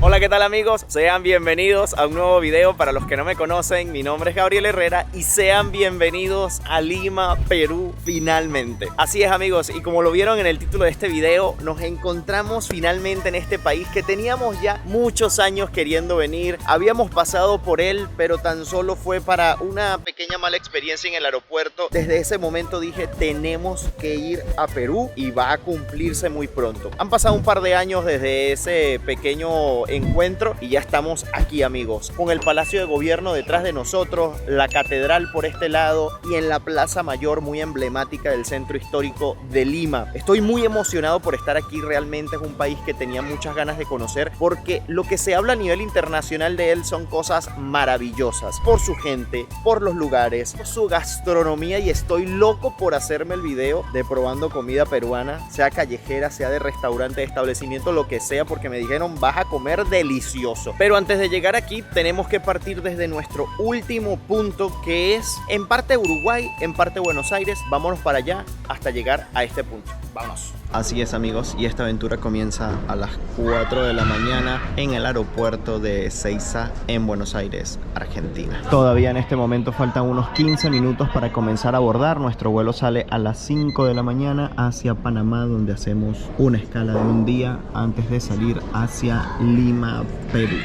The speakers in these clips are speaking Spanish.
Hola, ¿qué tal amigos? Sean bienvenidos a un nuevo video. Para los que no me conocen, mi nombre es Gabriel Herrera y sean bienvenidos a Lima, Perú, finalmente. Así es amigos, y como lo vieron en el título de este video, nos encontramos finalmente en este país que teníamos ya muchos años queriendo venir. Habíamos pasado por él, pero tan solo fue para una pequeña mala experiencia en el aeropuerto. Desde ese momento dije, tenemos que ir a Perú y va a cumplirse muy pronto. Han pasado un par de años desde ese pequeño encuentro y ya estamos aquí amigos, con el Palacio de Gobierno detrás de nosotros, la catedral por este lado y en la Plaza Mayor muy emblemática del centro histórico de Lima. Estoy muy emocionado por estar aquí, realmente es un país que tenía muchas ganas de conocer porque lo que se habla a nivel internacional de él son cosas maravillosas, por su gente, por los lugares, por su gastronomía, y estoy loco por hacerme el video de probando comida peruana, sea callejera, sea de restaurante, de establecimiento, lo que sea, porque me dijeron vas a comer delicioso. Pero antes de llegar aquí tenemos que partir desde nuestro último punto, que es en parte Uruguay, en parte Buenos Aires. Vámonos para allá hasta llegar a este punto. Vámonos. Así es amigos, y esta aventura comienza a las 4 de la mañana en el aeropuerto de Ezeiza en Buenos Aires, Argentina. Todavía en este momento faltan unos 15 minutos para comenzar a abordar. Nuestro vuelo sale a las 5 de la mañana hacia Panamá, donde hacemos una escala de un día antes de salir hacia Lima, Perú.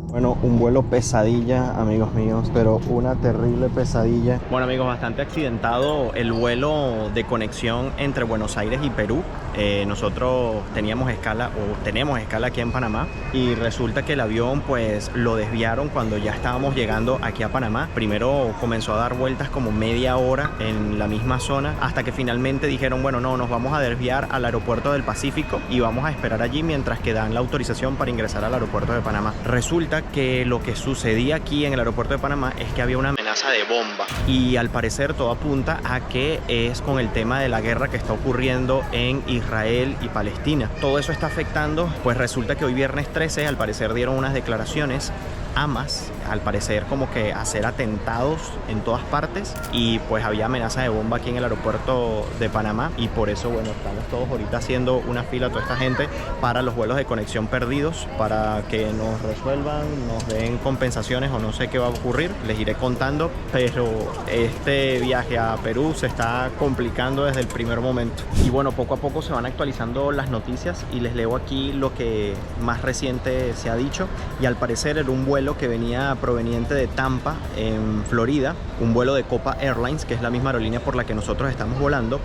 Bueno, un vuelo pesadilla, amigos míos, pero una terrible pesadilla. Bueno, amigos, bastante accidentado el vuelo de conexión entre Buenos Aires y Perú. Nosotros tenemos escala aquí en Panamá y resulta que el avión pues lo desviaron cuando ya estábamos llegando aquí a Panamá. Primero comenzó a dar vueltas como media hora en la misma zona hasta que finalmente dijeron, bueno, no, nos vamos a desviar al aeropuerto del Pacífico y vamos a esperar allí mientras que dan la autorización para ingresar al aeropuerto de Panamá. Resulta que lo que sucedía aquí en el aeropuerto de Panamá es que había una amenaza de bomba y al parecer todo apunta a que es con el tema de la guerra que está ocurriendo en Israel y Palestina. Todo eso está afectando, pues resulta que hoy viernes 13 al parecer dieron unas declaraciones Hamas, al parecer como que hacer atentados en todas partes, y pues había amenaza de bomba aquí en el aeropuerto de Panamá, y por eso bueno, estamos todos ahorita haciendo una fila, toda esta gente, para los vuelos de conexión perdidos, para que nos resuelvan, nos den compensaciones o no sé qué va a ocurrir, les iré contando, pero este viaje a Perú se está complicando desde el primer momento. Y bueno, poco a poco se van actualizando las noticias y les leo aquí lo que más reciente se ha dicho, y al parecer era un vuelo que venía proveniente de Tampa en Florida, un vuelo de Copa Airlines, que es la misma aerolínea por la que nosotros estamos volando.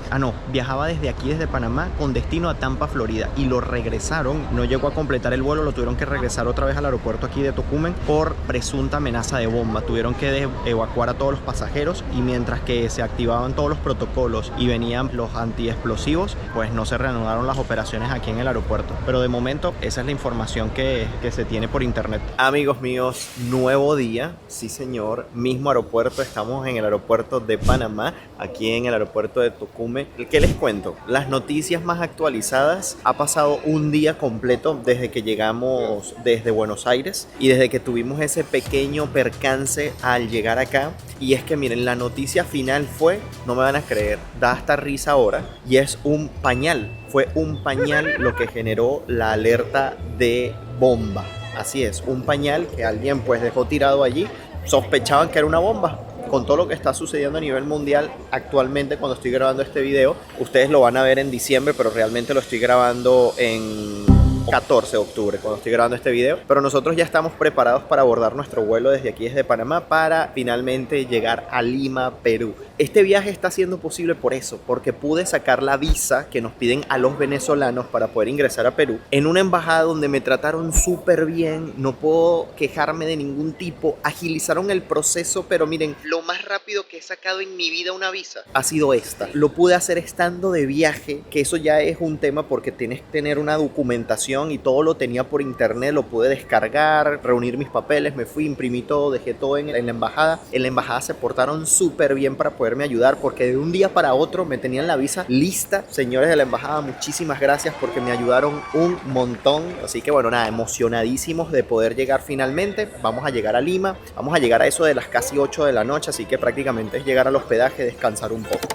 Viajaba desde aquí, desde Panamá, con destino a Tampa, Florida, y lo regresaron, no llegó a completar el vuelo, lo tuvieron que regresar otra vez al aeropuerto aquí de Tocumen por presunta amenaza de bomba. Tuvieron que evacuar a todos los pasajeros, y mientras que se activaban todos los protocolos y venían los antiexplosivos, pues no se reanudaron las operaciones aquí en el aeropuerto. Pero de momento esa es la información que se tiene por internet. Amigos míos, nuevo día, sí señor, mismo aeropuerto, estamos en el aeropuerto de Panamá, aquí en el aeropuerto de Tocumen. ¿Qué les cuento? Las noticias más actualizadas: ha pasado un día completo desde que llegamos desde Buenos Aires y desde que tuvimos ese pequeño percance al llegar acá, y es que miren, la noticia final fue, no me van a creer, da hasta risa ahora, y es un pañal. Fue un pañal lo que generó la alerta de bomba. Así es, un pañal que alguien pues dejó tirado allí. Sospechaban que era una bomba. Con todo lo que está sucediendo a nivel mundial actualmente, cuando estoy grabando este video, ustedes lo van a ver en diciembre, pero realmente lo estoy grabando en 14 de octubre cuando estoy grabando este video. Pero nosotros ya estamos preparados para abordar nuestro vuelo desde aquí, desde Panamá, para finalmente llegar a Lima, Perú. Este viaje está siendo posible por eso, porque pude sacar la visa que nos piden a los venezolanos para poder ingresar a Perú en una embajada donde me trataron súper bien, no puedo quejarme de ningún tipo, agilizaron el proceso, pero miren, lo más rápido que he sacado en mi vida una visa ha sido esta. Lo pude hacer estando de viaje, que eso ya es un tema porque tienes que tener una documentación y todo lo tenía por internet, lo pude descargar, reunir mis papeles, me fui, imprimí todo, dejé todo en la embajada. En la embajada se portaron súper bien para poderme ayudar, porque de un día para otro me tenían la visa lista. Señores de la embajada, muchísimas gracias porque me ayudaron un montón. Así que bueno, nada, emocionadísimos de poder llegar finalmente. Vamos a llegar a Lima, vamos a llegar a eso de las casi 8 de la noche, así que prácticamente es llegar al hospedaje, descansar un poco.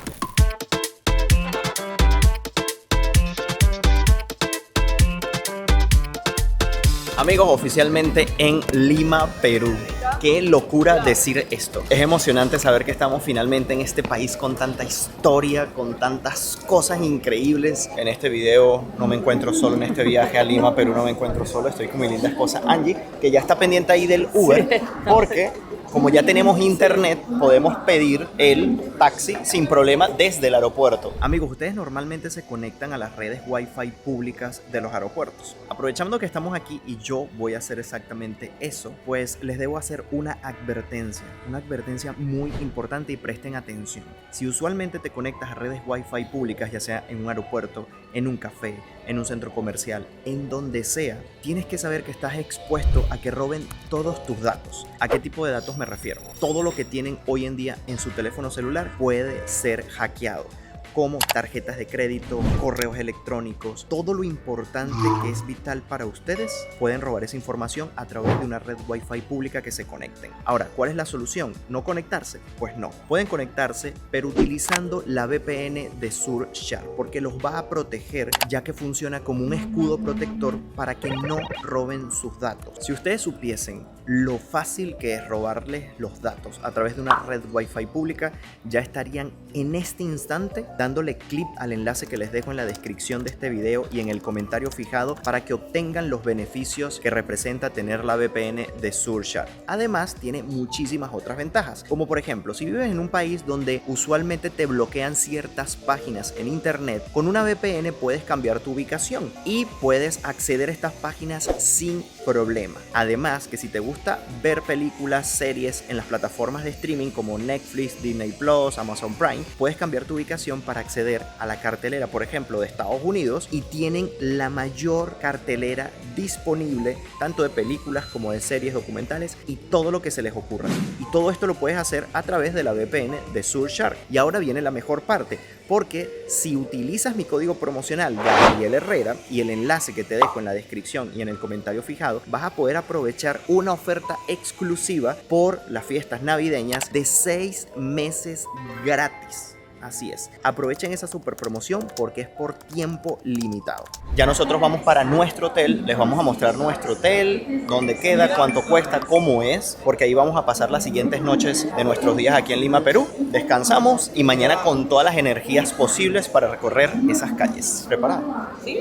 Amigos, oficialmente en Lima, Perú. Qué locura decir esto. Es emocionante saber que estamos finalmente en este país con tanta historia, con tantas cosas increíbles. En este video no me encuentro solo, en este viaje a Lima, Perú no me encuentro solo. Estoy con mi linda esposa Angie, que ya está pendiente ahí del Uber, porque como ya tenemos internet, podemos pedir el taxi sin problema desde el aeropuerto. Amigos, ustedes normalmente se conectan a las redes Wi-Fi públicas de los aeropuertos. Aprovechando que estamos aquí y yo voy a hacer exactamente eso, pues les debo hacer una advertencia muy importante y presten atención. Si usualmente te conectas a redes Wi-Fi públicas, ya sea en un aeropuerto, en un café, en un centro comercial, en donde sea, tienes que saber que estás expuesto a que roben todos tus datos. ¿A qué tipo de datos me refiero? Todo lo que tienen hoy en día en su teléfono celular puede ser hackeado, como tarjetas de crédito, correos electrónicos, todo lo importante que es vital para ustedes, pueden robar esa información a través de una red Wi-Fi pública que se conecten. Ahora, ¿cuál es la solución? ¿No conectarse? Pues no. Pueden conectarse, pero utilizando la VPN de Surfshark, porque los va a proteger, ya que funciona como un escudo protector para que no roben sus datos. Si ustedes supiesen lo fácil que es robarles los datos a través de una red Wi-Fi pública, ya estarían en este instante dándole clic al enlace que les dejo en la descripción de este video y en el comentario fijado para que obtengan los beneficios que representa tener la VPN de Surfshark. Además, tiene muchísimas otras ventajas, como por ejemplo, si vives en un país donde usualmente te bloquean ciertas páginas en internet, con una VPN puedes cambiar tu ubicación y puedes acceder a estas páginas sin problema. Además, que si te gusta ver películas, series en las plataformas de streaming como Netflix, Disney Plus, Amazon Prime, puedes cambiar tu ubicación para acceder a la cartelera, por ejemplo, de Estados Unidos, y tienen la mayor cartelera disponible, tanto de películas como de series documentales y todo lo que se les ocurra. Y todo esto lo puedes hacer a través de la VPN de Surfshark. Y ahora viene la mejor parte, porque si utilizas mi código promocional Gabriel Herrera y el enlace que te dejo en la descripción y en el comentario fijado, vas a poder aprovechar una oferta exclusiva por las fiestas navideñas de 6 meses gratis. Así es, aprovechen esa super promoción porque es por tiempo limitado. Ya nosotros vamos para nuestro hotel, les vamos a mostrar nuestro hotel, dónde queda, cuánto cuesta, cómo es, porque ahí vamos a pasar las siguientes noches de nuestros días aquí en Lima, Perú. Descansamos y mañana con todas las energías posibles para recorrer esas calles. ¿Preparado? Sí.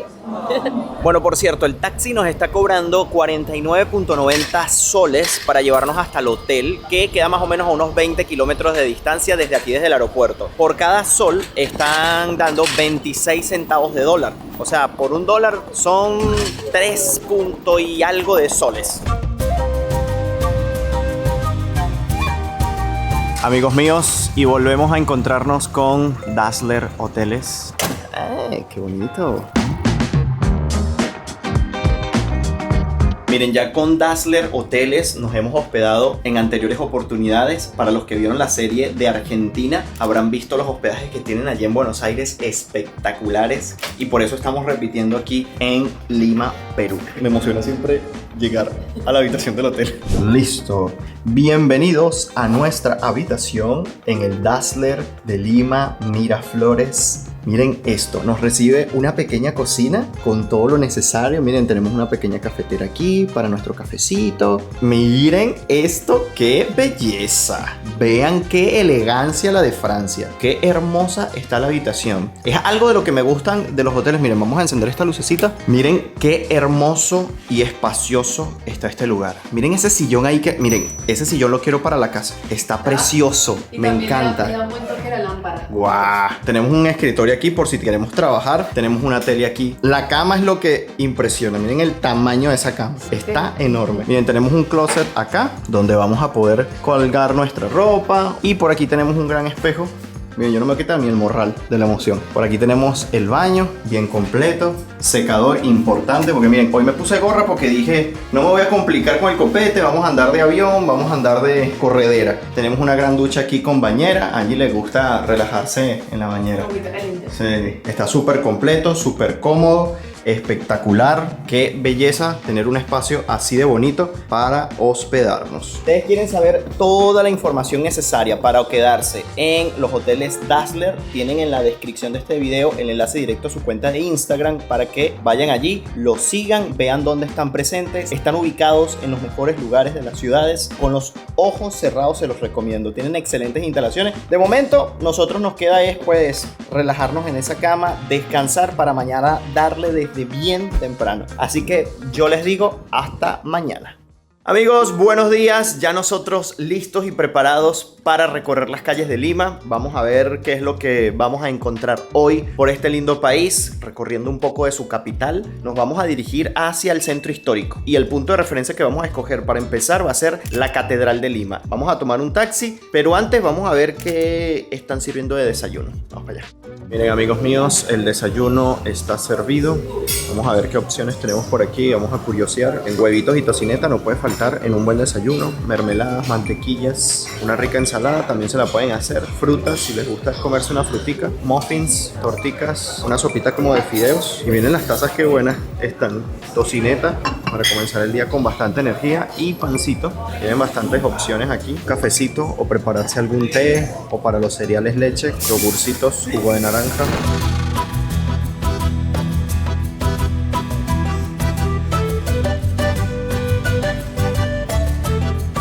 Bueno, por cierto, el taxi nos está cobrando 49.90 soles para llevarnos hasta el hotel, que queda más o menos a unos 20 kilómetros de distancia desde aquí, desde el aeropuerto. Por cada sol están dando 26 centavos de dólar. O sea, por $1 son 3 punto y algo de soles. Amigos míos, y volvemos a encontrarnos con Dazzler Hoteles. ¡Ay, qué bonito! Miren, ya con Dazzler Hoteles nos hemos hospedado en anteriores oportunidades. Para los que vieron la serie de Argentina, habrán visto los hospedajes que tienen allí en Buenos Aires, espectaculares. Y por eso estamos repitiendo aquí en Lima, Perú. Me emociona siempre llegar a la habitación del hotel. Listo. Bienvenidos a nuestra habitación en el Dazzler de Lima Miraflores. Miren esto, nos recibe una pequeña cocina con todo lo necesario. Miren, tenemos una pequeña cafetera aquí para nuestro cafecito. Miren esto, qué belleza. Vean qué elegancia la de Francia. Qué hermosa está la habitación. Es algo de lo que me gustan de los hoteles. Miren, vamos a encender esta lucecita. Miren qué hermoso y espacioso está este lugar. Miren ese sillón ahí que... Miren, ese sillón lo quiero para la casa. Está precioso, me encanta. Le da un buen toque a la lámpara. ¡Guau! Tenemos un escritorio aquí por si queremos trabajar. Tenemos una tele aquí. La cama es lo que impresiona. Miren el tamaño de esa cama. Está enorme. Miren, tenemos un closet acá donde vamos a poder colgar nuestra ropa. Y por aquí tenemos un gran espejo. Miren, yo no me voy a quitar ni el morral de la emoción. Por aquí tenemos el baño bien completo. Secador importante porque miren, hoy me puse gorra porque dije no me voy a complicar con el copete. Vamos a andar de avión, vamos a andar de corredera. Tenemos una gran ducha aquí con bañera. A Angie le gusta relajarse en la bañera. Sí, está súper completo, súper cómodo. espectacular. Qué belleza tener un espacio así de bonito para hospedarnos. Ustedes quieren saber toda la información necesaria para quedarse en los hoteles Dazzler. Tienen en la descripción de este video el enlace directo a su cuenta de Instagram para que vayan allí, los sigan, vean dónde están presentes. Están ubicados en los mejores lugares de las ciudades. Con los ojos cerrados se los recomiendo. Tienen excelentes instalaciones. De momento, nosotros nos queda es pues relajarnos en esa cama, descansar para mañana darle desde bien temprano. Así que yo les digo hasta mañana. Amigos, buenos días. Ya nosotros listos y preparados para recorrer las calles de Lima. Vamos a ver qué es lo que vamos a encontrar hoy por este lindo país. Recorriendo un poco de su capital, nos vamos a dirigir hacia el centro histórico. Y el punto de referencia que vamos a escoger para empezar va a ser la Catedral de Lima. Vamos a tomar un taxi, pero antes vamos a ver qué están sirviendo de desayuno. Vamos para allá. Miren, amigos míos, el desayuno está servido. Vamos a ver qué opciones tenemos por aquí. Vamos a curiosear. En huevitos y tocineta no puede faltar en un buen desayuno. Mermeladas, mantequillas, una rica ensalada también se la pueden hacer. Frutas, si les gusta comerse una frutica. Muffins, torticas, una sopita como de fideos. Y miren las tazas que buenas están. Tocineta para comenzar el día con bastante energía y pancito. Tienen bastantes opciones aquí. Cafecito o prepararse algún té, o para los cereales leche, yogurcitos, jugo de naranja.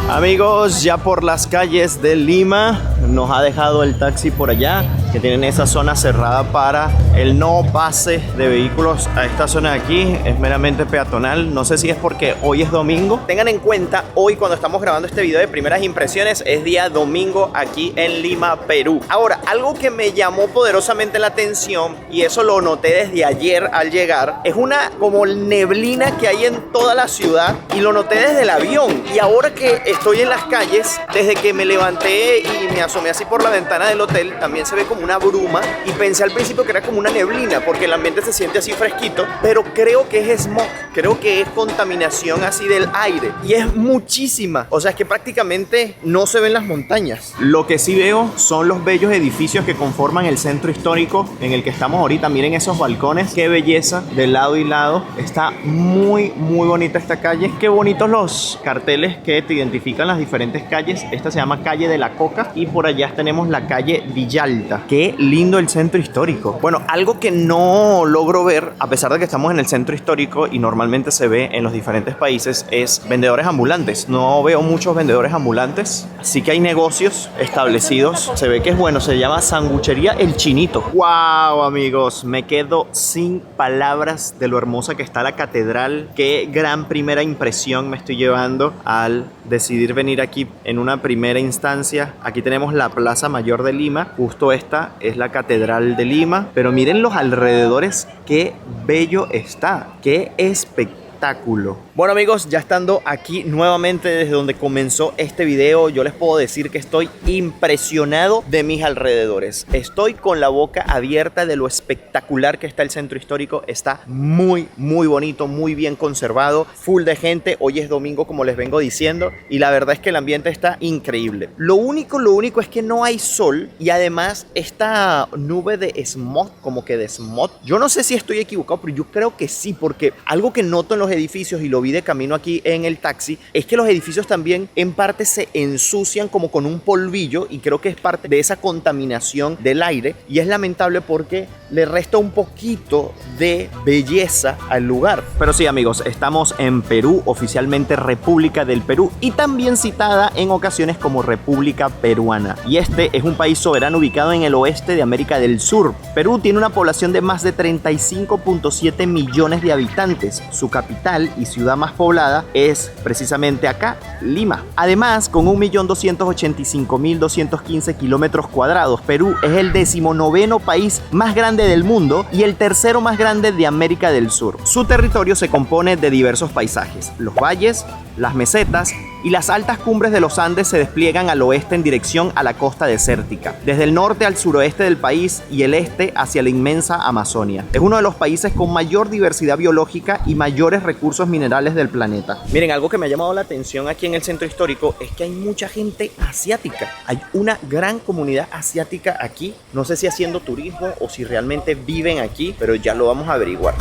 Amigos, ya por las calles de Lima nos ha dejado el taxi por allá, que tienen esa zona cerrada para el no pase de vehículos a esta zona de aquí. Es meramente peatonal. No sé si es porque hoy es domingo. Tengan en cuenta, hoy cuando estamos grabando este video de primeras impresiones es día domingo aquí en Lima, Perú. Ahora, algo que me llamó poderosamente la atención, y eso lo noté desde ayer al llegar, es una como neblina que hay en toda la ciudad, y lo noté desde el avión. Y ahora que estoy en las calles, desde que me levanté y me asomé así por la ventana del hotel, también se ve como una bruma, y pensé al principio que era como una neblina porque el ambiente se siente así fresquito, pero creo que es smog, creo que es contaminación así del aire, y es muchísima. O sea, es que prácticamente no se ven las montañas. Lo que sí veo son los bellos edificios que conforman el centro histórico en el que estamos ahorita. Miren esos balcones, qué belleza de lado y lado. Está muy bonita esta calle. Qué bonitos los carteles que te identifican las diferentes calles. Esta se llama calle de la Coca, y por allá tenemos la calle Villalta. Qué lindo el centro histórico. Bueno, algo que no logro ver, a pesar de que estamos en el centro histórico y normalmente se ve en los diferentes países, es vendedores ambulantes. No veo muchos vendedores ambulantes. Sí que hay negocios establecidos. Se ve que es bueno. Se llama Sanguchería El Chinito. ¡Wow, amigos! Me quedo sin palabras de lo hermosa que está la catedral. Qué gran primera impresión me estoy llevando al decidir venir aquí en una primera instancia. Aquí tenemos la Plaza Mayor de Lima. Justo esta es la Catedral de Lima. Pero miren los alrededores, qué bello está. Qué espectáculo. Bueno, amigos, ya estando aquí nuevamente desde donde comenzó este video, yo les puedo decir que estoy impresionado de mis alrededores. Estoy con la boca abierta de lo espectacular que está el centro histórico. Está muy bonito, muy bien conservado, full de gente. Hoy es domingo, como les vengo diciendo, y la verdad es que el ambiente está increíble. Lo único es que no hay sol, y además esta nube de smog, como que de smog. Yo no sé si estoy equivocado, pero yo creo que sí, porque algo que noto en los edificios, y lo vi de camino aquí en el taxi, es que los edificios también en parte se ensucian como con un polvillo, y creo que es parte de esa contaminación del aire, y es lamentable porque le resta un poquito de belleza al lugar. Pero sí, amigos, estamos en Perú, oficialmente República del Perú, y también citada en ocasiones como República Peruana. Y este es un país soberano ubicado en el oeste de América del Sur. Perú tiene una población de más de 35.7 millones de habitantes. Su capital y ciudad más poblada es precisamente acá, Lima. Además, con 1.285.215 kilómetros cuadrados, Perú es el 19º país más grande del mundo y el tercero más grande de América del Sur. Su territorio se compone de diversos paisajes. Los valles, las mesetas y las altas cumbres de los Andes se despliegan al oeste en dirección a la costa desértica, desde el norte al suroeste del país y el este hacia la inmensa Amazonia. Es uno de los países con mayor diversidad biológica y mayores recursos minerales del planeta. Miren, algo que me ha llamado la atención aquí en el centro histórico es que hay mucha gente asiática. Hay una gran comunidad asiática aquí. No sé si haciendo turismo o si realmente viven aquí, pero ya lo vamos a averiguar.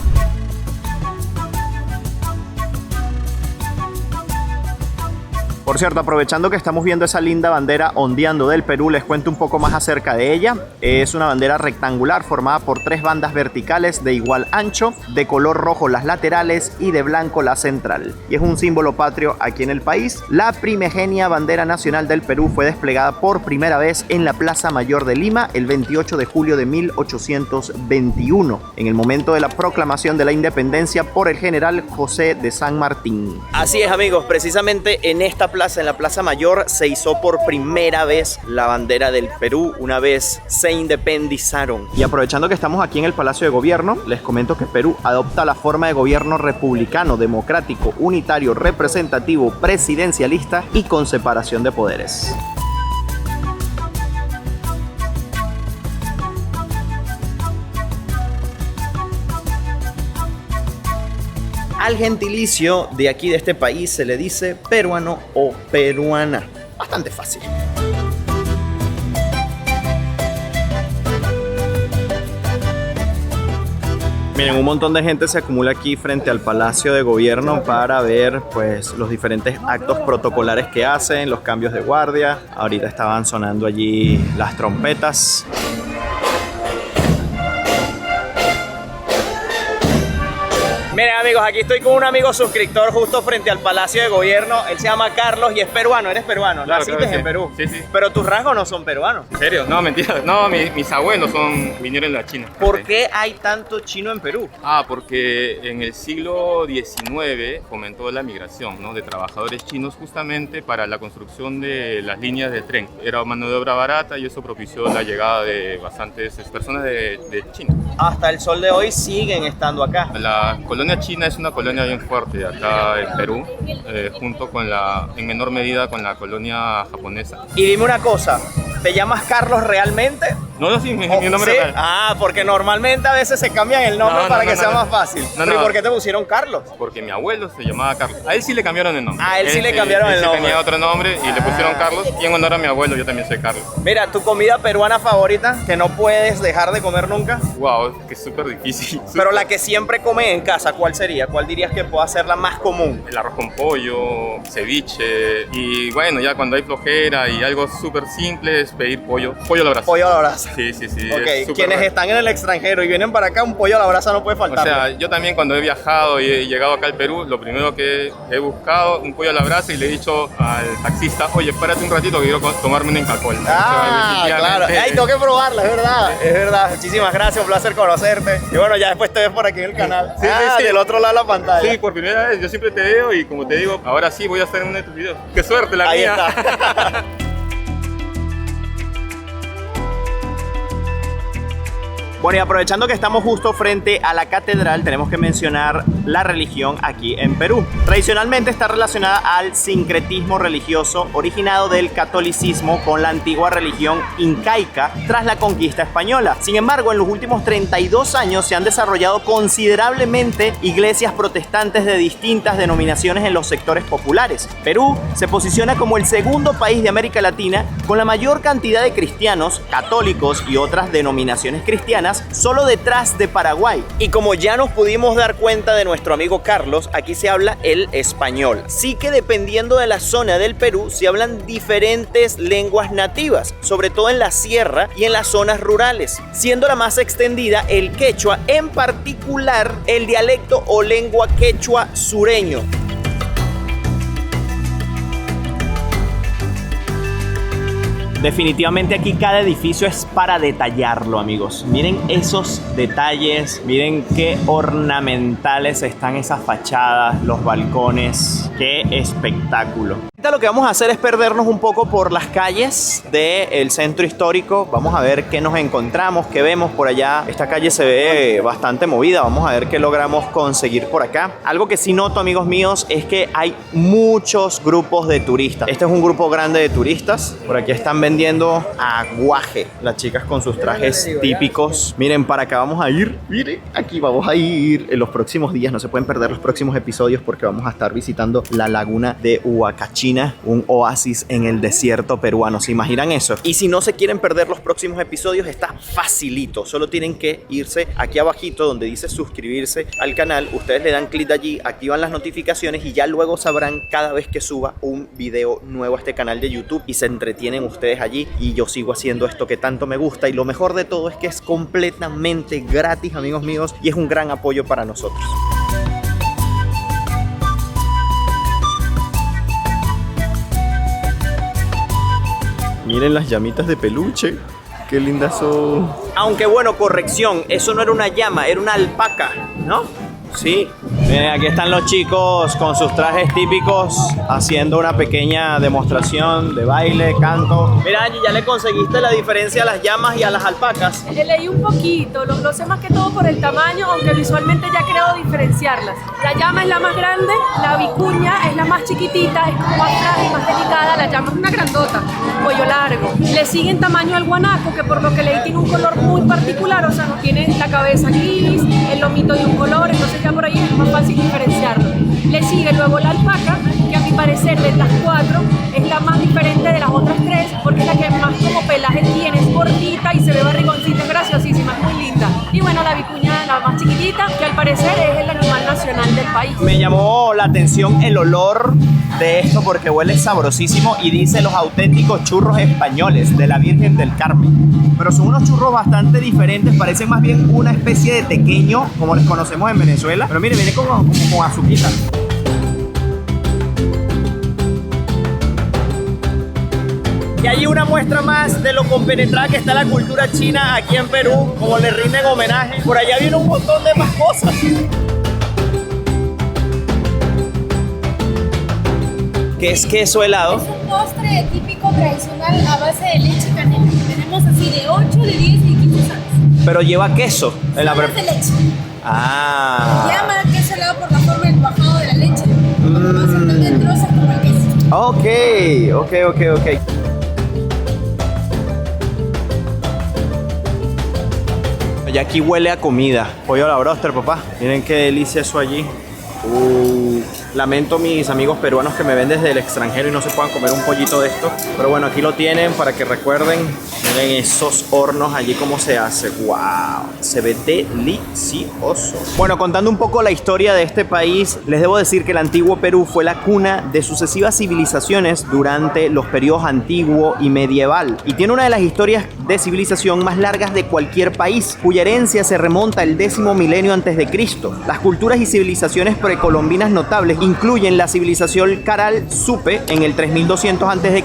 Por cierto, aprovechando que estamos viendo esa linda bandera ondeando del Perú, les cuento un poco más acerca de ella. Es una bandera rectangular formada por 3 bandas verticales de igual ancho, de color rojo las laterales y de blanco la central. Y es un símbolo patrio aquí en el país. La primigenia bandera nacional del Perú fue desplegada por primera vez en la Plaza Mayor de Lima el 28 de julio de 1821, en el momento de la proclamación de la independencia por el general José de San Martín. Así es, amigos, precisamente en esta plaza, en la Plaza Mayor, se izó por primera vez la bandera del Perú una vez se independizaron. Y aprovechando que estamos aquí en el Palacio de Gobierno, les comento que Perú adopta la forma de gobierno republicano, democrático, unitario, representativo, presidencialista y con separación de poderes. Al gentilicio de aquí, de este país, se le dice peruano o peruana. Bastante fácil. Miren, un montón de gente se acumula aquí frente al Palacio de Gobierno para ver pues los diferentes actos protocolares que hacen, los cambios de guardia. Ahorita estaban sonando allí las trompetas. Miren, amigos, aquí estoy con un amigo suscriptor justo frente al Palacio de Gobierno. Él se llama Carlos y es peruano. ¿Eres peruano? Claro, ¿Naciste en Perú? Sí, sí. Pero tus rasgos no son peruanos. ¿En serio? No, mentira. No, mis abuelos vinieron de la China. ¿Por qué hay tanto chino en Perú? Porque en el siglo XIX fomentó la migración, ¿no?, de trabajadores chinos justamente para la construcción de las líneas de tren. Era mano de obra barata y eso propició la llegada de bastantes personas de China. Hasta el sol de hoy siguen estando acá. La colonia china es una colonia bien fuerte acá en Perú, junto con en menor medida con la colonia japonesa. Y dime una cosa, ¿te llamas Carlos realmente? No, sí, mi nombre ¿Sí? es Carlos. Porque normalmente a veces se cambian el nombre para que sea más fácil. ¿Pero por qué te pusieron Carlos? Porque mi abuelo se llamaba Carlos. A él sí le cambiaron el nombre. A él sí le cambiaron el nombre. Tenía otro nombre y le pusieron Carlos. Y en honor a mi abuelo yo también soy Carlos. Mira, ¿tu comida peruana favorita que no puedes dejar de comer nunca? Wow, que es súper difícil. Pero la que siempre comen en casa, ¿cuál sería? ¿Cuál dirías que pueda ser la más común? El arroz con pollo, ceviche. Y bueno, ya cuando hay flojera y algo súper simple es pedir pollo. Pollo a la brasa. Pollo a la brasa. Sí, sí, sí. Ok, quienes están en el extranjero y vienen para acá, un pollo a la brasa no puede faltar. O sea, yo también cuando he viajado y he llegado acá al Perú, lo primero que he buscado, un pollo a la brasa, y le he dicho al taxista, oye, espérate un ratito que quiero tomarme una Inca-Cola. Claro. Ay, tengo que probarla, es verdad. Es verdad. Muchísimas gracias, un placer conocerte. Y bueno, ya después te ves por aquí en el canal. Sí, sí. Del otro lado de la pantalla. Sí, por primera vez. Yo siempre te veo y como te digo, ahora sí voy a estar en uno de tus videos. ¡Qué suerte la mía! Ahí está. Bueno, y aprovechando que estamos justo frente a la catedral, tenemos que mencionar la religión aquí en Perú. Tradicionalmente está relacionada al sincretismo religioso originado del catolicismo con la antigua religión incaica tras la conquista española. Sin embargo, en los últimos 32 años se han desarrollado considerablemente iglesias protestantes de distintas denominaciones en los sectores populares. Perú se posiciona como el segundo país de América Latina con la mayor cantidad de cristianos, católicos y otras denominaciones cristianas, solo detrás de Paraguay. Y como ya nos pudimos dar cuenta de nuestro amigo Carlos, aquí se habla el español. Sí que dependiendo de la zona del Perú se hablan diferentes lenguas nativas, sobre todo en la sierra y en las zonas rurales, siendo la más extendida el quechua, en particular el dialecto o lengua quechua sureño. Definitivamente aquí cada edificio es para detallarlo, amigos. Miren esos detalles, miren qué ornamentales están esas fachadas, los balcones. ¡Qué espectáculo! Ahorita lo que vamos a hacer es perdernos un poco por las calles del centro histórico. Vamos a ver qué nos encontramos, qué vemos por allá. Esta calle se ve bastante movida. Vamos a ver qué logramos conseguir por acá. Algo que sí noto, amigos míos, es que hay muchos grupos de turistas. Este es un grupo grande de turistas. Por aquí están vendiendo aguaje. Las chicas con sus trajes típicos. Miren, para acá vamos a ir. Miren, aquí vamos a ir en los próximos días. No se pueden perder los próximos episodios porque vamos a estar visitando la laguna de Huacachina, un oasis en el desierto peruano. ¿Se imaginan eso? Y si no se quieren perder los próximos episodios, está facilito. Solo tienen que irse aquí abajito donde dice suscribirse al canal. Ustedes le dan clic allí, activan las notificaciones y ya luego sabrán cada vez que suba un video nuevo a este canal de YouTube y se entretienen ustedes allí y yo sigo haciendo esto que tanto me gusta. Y lo mejor de todo es que es completamente gratis, amigos míos, y es un gran apoyo para nosotros. Miren las llamitas de peluche. Qué lindas son. Aunque bueno, corrección, eso no era una llama, era una alpaca, ¿no? Sí. Miren, aquí están los chicos con sus trajes típicos haciendo una pequeña demostración de baile, canto. Mira, Angie, ¿ya le conseguiste la diferencia a las llamas y a las alpacas? Leí un poquito, lo sé más que todo por el tamaño, aunque visualmente ya creo diferenciarlas. La llama es la más grande, la vicuña es la más chiquitita, es como más frágil, más delicada. La llama es una grandota, cuello largo. Le sigue en tamaño al guanaco, que por lo que leí tiene un color muy particular, o sea, no tiene la cabeza gris, el lomito de un color, entonces ya por ahí es más fácil diferenciarlo. Le sigue luego la alpaca, que a mi parecer de las 4 es la más diferente de las otras 3, porque es la que más como pelaje tiene, es gordita y se ve barrigoncita, es graciosísima, es muy linda. Y bueno, la vicuña, la más chiquitita, que al parecer es el animal nacional del país. Me llamó la atención el olor de esto porque huele sabrosísimo y dice los auténticos churros españoles de la Virgen del Carmen. Pero son unos churros bastante diferentes, parecen más bien una especie de tequeño, como les conocemos en Venezuela. Pero mire, viene como con azuquita. Y hay una muestra más de lo compenetrada que está la cultura china aquí en Perú, como le rinden homenaje. Por allá viene un montón de más cosas. ¿Qué es queso helado? Es un postre típico tradicional a base de leche y canela. Tenemos así de 8, de 10 y 15 sabores. Pero lleva queso en la de leche. Ah. Se llama queso helado por la forma del cuajado de la leche. Porque va a ser también trozos como el queso. Ok. Y aquí huele a comida. Pollo a la broster, papá. Miren qué delicia eso allí. Lamento mis amigos peruanos que me ven desde el extranjero y no se puedan comer un pollito de esto. Pero bueno, aquí lo tienen para que recuerden. Miren esos hornos allí cómo se hace. ¡Wow! Se ve delicioso. Bueno, contando un poco la historia de este país, les debo decir que el antiguo Perú fue la cuna de sucesivas civilizaciones durante los periodos antiguo y medieval. Y tiene una de las historias de civilización más largas de cualquier país, cuya herencia se remonta al 10º milenio antes de Cristo. Las culturas y civilizaciones precolombinas notables incluyen la civilización Caral Supe en el 3200 a.C.,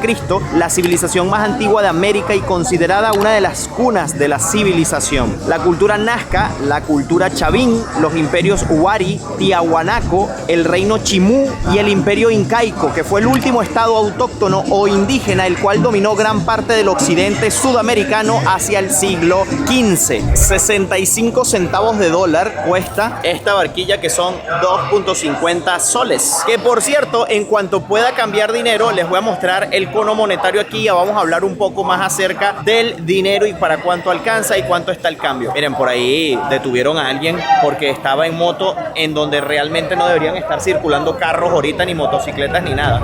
la civilización más antigua de América y considerada una de las cunas de la civilización, la cultura Nazca, la cultura Chavín, los imperios Huari, Tiahuanaco, el reino Chimú y el imperio incaico, que fue el último estado autóctono o indígena el cual dominó gran parte del occidente sudamericano hacia el siglo XV. 65 centavos de dólar cuesta esta barquilla, que son 2.50 soles. Que por cierto, en cuanto pueda cambiar dinero, les voy a mostrar el cono monetario aquí. Ya vamos a hablar un poco más acerca del dinero y para cuánto alcanza y cuánto está el cambio. Miren, por ahí detuvieron a alguien porque estaba en moto en donde realmente no deberían estar circulando carros ahorita, ni motocicletas, ni nada.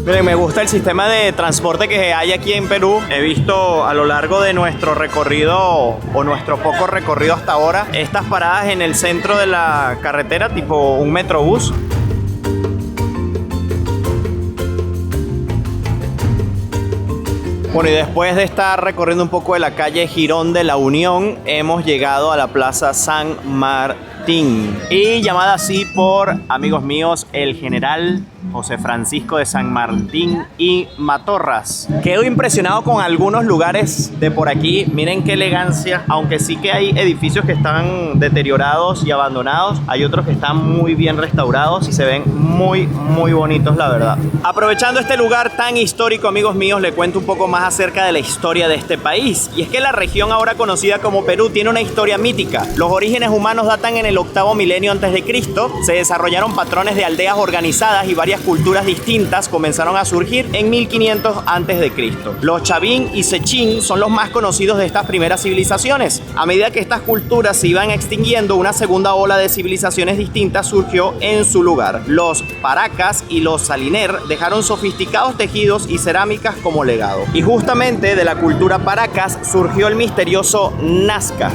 Miren, me gusta el sistema de transporte que hay aquí en Perú. He visto a lo largo de nuestro recorrido o nuestro poco recorrido hasta ahora estas paradas en el centro de la carretera, tipo un metrobús. Bueno, y después de estar recorriendo un poco de la calle Girón de la Unión, hemos llegado a la Plaza San Martín. Y llamada así por, amigos míos, el general José Francisco de San Martín y Matorras. Quedo impresionado con algunos lugares de por aquí. Miren qué elegancia. Aunque sí que hay edificios que están deteriorados y abandonados, hay otros que están muy bien restaurados y se ven muy bonitos, la verdad. Aprovechando este lugar tan histórico, amigos míos, les cuento un poco más acerca de la historia de este país. Y es que la región ahora conocida como Perú tiene una historia mítica. Los orígenes humanos datan en el 8º milenio antes de Cristo. Se desarrollaron patrones de aldeas organizadas y varias culturas distintas comenzaron a surgir en 1500 a.C. Los Chavín y Sechín son los más conocidos de estas primeras civilizaciones. A medida que estas culturas se iban extinguiendo, una segunda ola de civilizaciones distintas surgió en su lugar. Los Paracas y los Saliner dejaron sofisticados tejidos y cerámicas como legado. Y justamente de la cultura Paracas surgió el misterioso Nazca.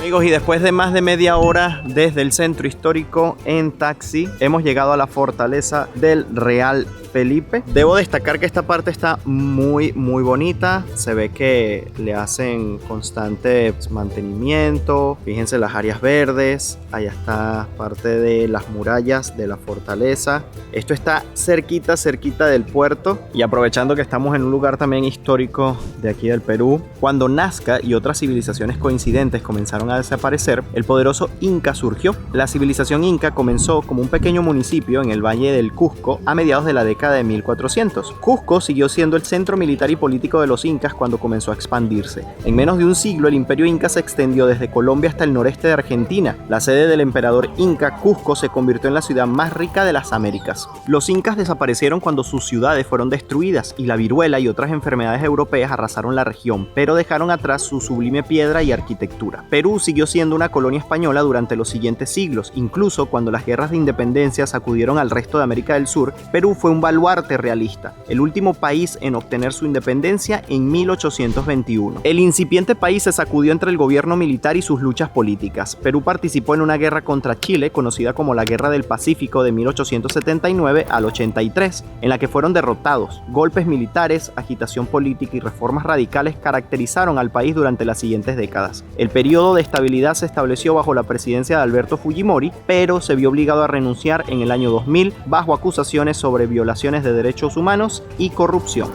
Amigos, y después de más de media hora desde el centro histórico en taxi, hemos llegado a la fortaleza del Real Felipe. Debo destacar que esta parte está muy bonita. Se ve que le hacen constante mantenimiento. Fíjense las áreas verdes. Allá está parte de las murallas de la fortaleza. Esto está cerquita del puerto. Y aprovechando que estamos en un lugar también histórico de aquí del Perú, cuando Nazca y otras civilizaciones coincidentes comenzaron a desaparecer, el poderoso Inca surgió. La civilización Inca comenzó como un pequeño municipio en el Valle del Cusco a mediados de la década de 1400. Cusco siguió siendo el centro militar y político de los incas cuando comenzó a expandirse. En menos de un siglo, el imperio inca se extendió desde Colombia hasta el noreste de Argentina. La sede del emperador inca, Cusco, se convirtió en la ciudad más rica de las Américas. Los incas desaparecieron cuando sus ciudades fueron destruidas y la viruela y otras enfermedades europeas arrasaron la región, pero dejaron atrás su sublime piedra y arquitectura. Perú siguió siendo una colonia española durante los siguientes siglos. Incluso cuando las guerras de independencia sacudieron al resto de América del Sur, Perú fue un baluarte realista, el último país en obtener su independencia en 1821. El incipiente país se sacudió entre el gobierno militar y sus luchas políticas. Perú participó en una guerra contra Chile, conocida como la Guerra del Pacífico de 1879 al 83, en la que fueron derrotados. Golpes militares, agitación política y reformas radicales caracterizaron al país durante las siguientes décadas. El periodo de estabilidad se estableció bajo la presidencia de Alberto Fujimori, pero se vio obligado a renunciar en el año 2000 bajo acusaciones sobre violaciones de derechos humanos y corrupción.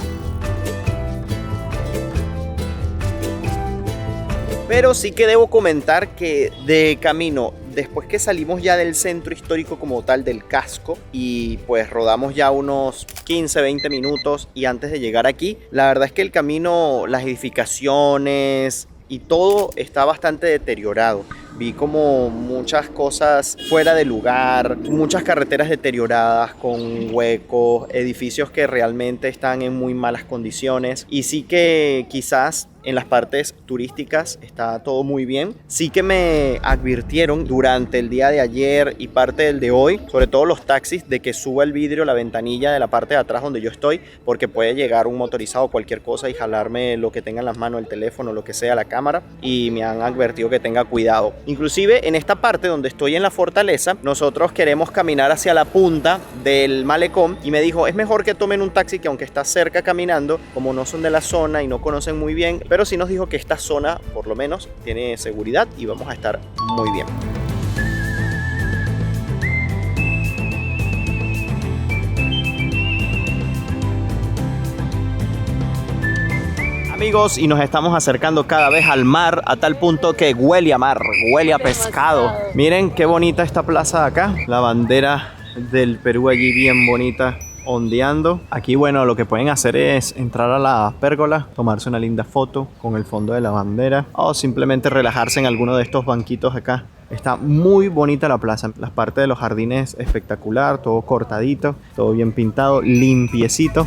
Pero sí que debo comentar que de camino, después que salimos ya del centro histórico como tal, del casco, y pues rodamos ya unos 15-20 minutos, y antes de llegar aquí, la verdad es que el camino, las edificaciones y todo está bastante deteriorado. Vi como muchas cosas fuera de lugar, muchas carreteras deterioradas con huecos, edificios que realmente están en muy malas condiciones, y sí que quizás en las partes turísticas está todo muy bien. Sí que me advirtieron durante el día de ayer y parte del de hoy, sobre todo los taxis, de que suba el vidrio, la ventanilla de la parte de atrás donde yo estoy, porque puede llegar un motorizado o cualquier cosa y jalarme lo que tenga en las manos, el teléfono, lo que sea, la cámara, y me han advertido que tenga cuidado. Inclusive en esta parte donde estoy en la fortaleza, nosotros queremos caminar hacia la punta del malecón, y me dijo, es mejor que tomen un taxi, que aunque está cerca caminando, como no son de la zona y no conocen muy bien, pero sí nos dijo que esta zona por lo menos tiene seguridad y vamos a estar muy bien. Amigos, y nos estamos acercando cada vez al mar, a tal punto que huele a mar, huele a pescado. Miren qué bonita esta plaza de acá, la bandera del Perú allí bien bonita ondeando. Aquí, bueno, lo que pueden hacer es entrar a la pérgola, tomarse una linda foto con el fondo de la bandera, o simplemente relajarse en alguno de estos banquitos acá. Está muy bonita la plaza, las partes de los jardines espectacular, todo cortadito, todo bien pintado, limpiecito.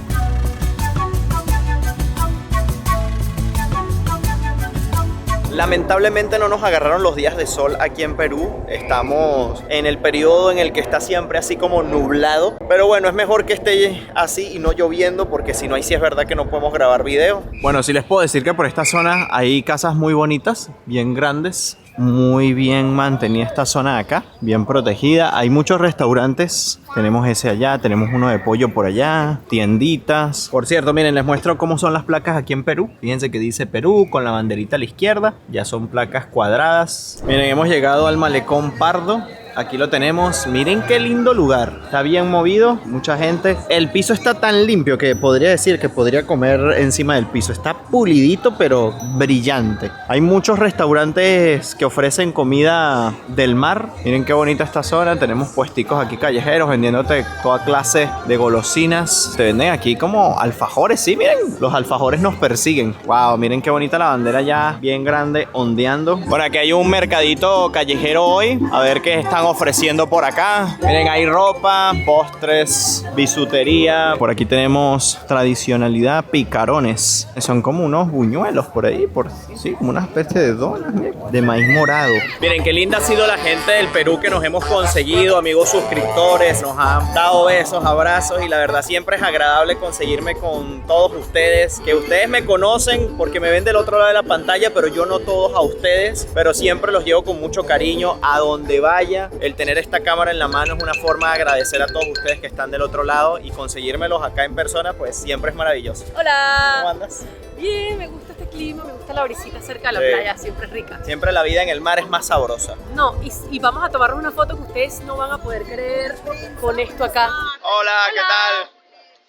Lamentablemente no nos agarraron los días de sol aquí en Perú. Estamos en el periodo en el que está siempre así como nublado. Pero bueno, es mejor que esté así y no lloviendo, porque si no, ahí sí es verdad que no podemos grabar video. Bueno, sí les puedo decir que por esta zona hay casas muy bonitas, bien grandes. Muy bien mantenida esta zona de acá, bien protegida. Hay muchos restaurantes, tenemos ese allá, tenemos uno de pollo por allá, tienditas. Por cierto, miren, les muestro cómo son las placas aquí en Perú. Fíjense que dice Perú con la banderita a la izquierda, ya son placas cuadradas. Miren, hemos llegado al Malecón Pardo. Aquí lo tenemos. Miren qué lindo lugar. Está bien movido, mucha gente. El piso está tan limpio que podría decir que podría comer encima del piso. Está pulidito pero brillante. Hay muchos restaurantes que ofrecen comida del mar. Miren qué bonita esta zona. Tenemos puesticos aquí callejeros vendiéndote toda clase de golosinas. Te venden aquí como alfajores. Sí, miren, los alfajores nos persiguen. Wow, miren qué bonita la bandera ya bien grande ondeando. Bueno, aquí hay un mercadito callejero hoy. A ver qué están ofreciendo por acá. Miren, hay ropa, postres, bisutería. Por aquí tenemos tradicionalidad, picarones. Son como unos buñuelos por ahí, sí, como una especie de donas, de maíz morado. Miren, qué linda ha sido la gente del Perú que nos hemos conseguido, amigos suscriptores. Nos han dado besos, abrazos y la verdad siempre es agradable conseguirme con todos ustedes. Que ustedes me conocen porque me ven del otro lado de la pantalla, pero yo no todos a ustedes. Pero siempre los llevo con mucho cariño a donde vaya. El tener esta cámara en la mano es una forma de agradecer a todos ustedes que están del otro lado y conseguírmelos acá en persona, pues siempre es maravilloso. Hola. ¿Cómo andas? Bien, me gusta este clima, me gusta la brisita cerca de la playa, siempre es rica. Siempre la vida en el mar es más sabrosa. No, y vamos a tomarnos una foto que ustedes no van a poder creer con esto acá. Hola, ¿qué tal?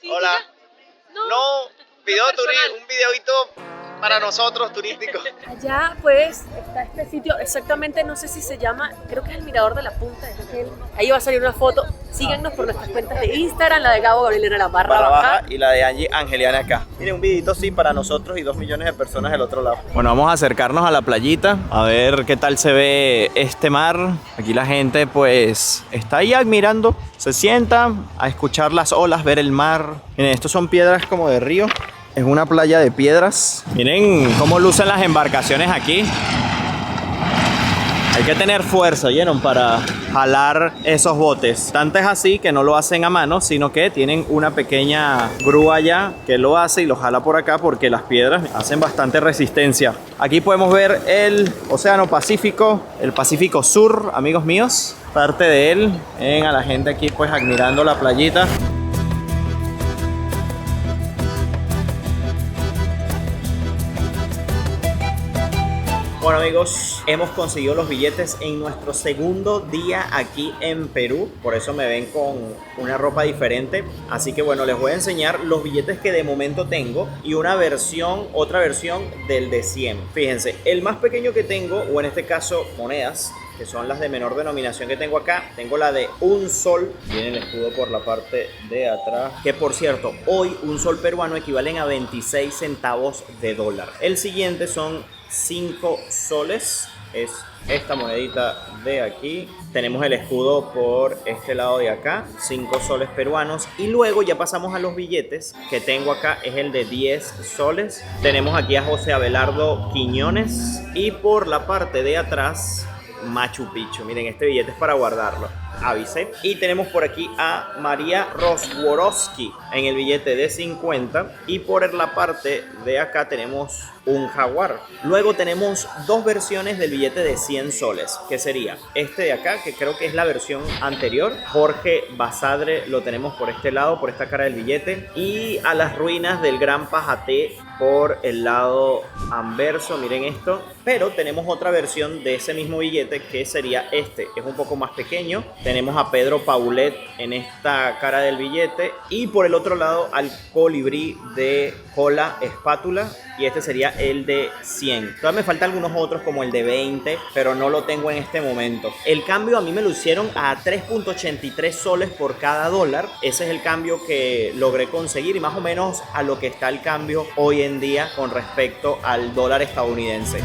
¿Sí, Hola. chica? No, video personal. un videito para nosotros turísticos. Allá pues está este sitio, exactamente no sé si se llama, creo que es el Mirador de la Punta de Aquel. Ahí va a salir una foto. Síganos por nuestras cuentas de Instagram, la de Gabo Gabriel la barra baja y la de Angie Angeliana acá. Miren, un videito sí para nosotros y 2 millones de personas del otro lado. Bueno, vamos a acercarnos a la playita a ver qué tal se ve este mar. Aquí la gente pues está ahí admirando, se sienta a escuchar las olas, ver el mar. Miren, estos son piedras como de río. Es una playa de piedras. Miren cómo lucen las embarcaciones aquí. Hay que tener fuerza, ¿vieron? Para jalar esos botes. Tanto es así que no lo hacen a mano, sino que tienen una pequeña grúa ya que lo hace y lo jala por acá porque las piedras hacen bastante resistencia. Aquí podemos ver el Océano Pacífico, el Pacífico Sur, amigos míos. Parte de él. Ven a la gente aquí pues admirando la playita. Bueno amigos, hemos conseguido los billetes en nuestro segundo día aquí en Perú. Por eso me ven con una ropa diferente. Así que bueno, les voy a enseñar los billetes que de momento tengo y otra versión del de 100. Fíjense, el más pequeño que tengo, o en este caso monedas, que son las de menor denominación que tengo acá. Tengo la de 1 sol, viene el escudo por la parte de atrás, que por cierto, hoy 1 sol peruano equivalen a 26 centavos de dólar. El siguiente son 5 soles, es esta monedita de aquí. Tenemos el escudo por este lado de acá, 5 soles peruanos. Y luego ya pasamos a los billetes que tengo acá, es el de 10 soles. Tenemos aquí a José Abelardo Quiñones y por la parte de atrás Machu Picchu. Miren, este billete es para guardarlo, avisé. Y tenemos por aquí a María Rosworowski en el billete de 50 y por la parte de acá tenemos un jaguar. Luego tenemos 2 versiones del billete de 100 soles, que sería este de acá, que creo que es la versión anterior. Jorge Basadre lo tenemos por este lado, por esta cara del billete, y a las ruinas del Gran Pajaté por el lado anverso. Miren esto. Pero tenemos otra versión de ese mismo billete que sería este, es un poco más pequeño. Tenemos a Pedro Paulet en esta cara del billete y por el otro lado al colibrí de cola espátula, y este sería el de 100. Todavía me faltan algunos otros como el de 20, pero no lo tengo en este momento. El cambio a mí me lo hicieron a 3.83 soles por cada dólar. Ese es el cambio que logré conseguir y más o menos a lo que está el cambio hoy en día con respecto al dólar estadounidense.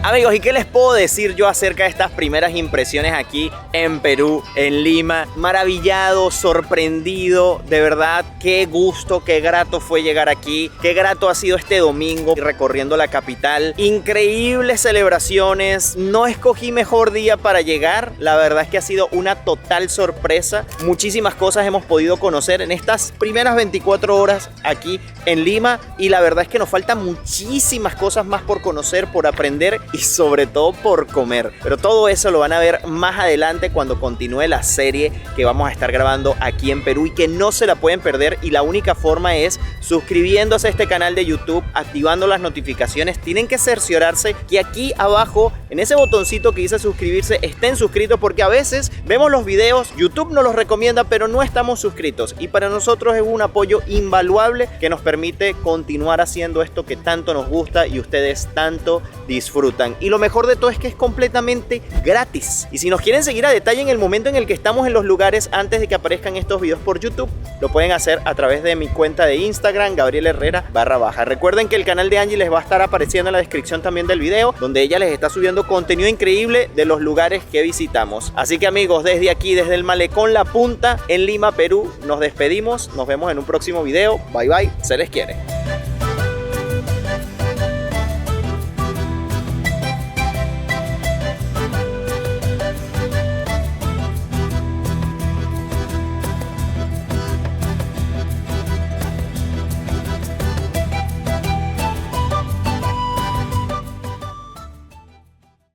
Amigos, ¿y qué les puedo decir yo acerca de estas primeras impresiones aquí en Perú, en Lima? Maravillado, sorprendido, de verdad, qué gusto, qué grato fue llegar aquí, qué grato ha sido este domingo recorriendo la capital. Increíbles celebraciones, no escogí mejor día para llegar, la verdad es que ha sido una total sorpresa. Muchísimas cosas hemos podido conocer en estas primeras 24 horas aquí en Lima y la verdad es que nos faltan muchísimas cosas más por conocer, por aprender y sobre todo por comer. Pero todo eso lo van a ver más adelante cuando continúe la serie que vamos a estar grabando aquí en Perú y que no se la pueden perder, y la única forma es suscribiéndose a este canal de YouTube, activando las notificaciones. Tienen que cerciorarse que aquí abajo en ese botoncito que dice suscribirse estén suscritos, porque a veces vemos los videos, YouTube nos los recomienda pero no estamos suscritos, y para nosotros es un apoyo invaluable que nos permite continuar haciendo esto que tanto nos gusta y ustedes tanto disfrutan. Y lo mejor de todo es que es completamente gratis, y si nos quieren seguir a detalle en el momento en el que estamos en los lugares antes de que aparezcan estos videos por YouTube, lo pueden hacer a través de mi cuenta de Instagram, Gabriel Herrera _. Recuerden que el canal de Angie les va a estar apareciendo en la descripción también del video, donde ella les está subiendo contenido increíble de los lugares que visitamos. Así que amigos, desde aquí, desde el Malecón La Punta en Lima, Perú, nos despedimos. Nos vemos en un próximo video. Bye bye, se les quiere.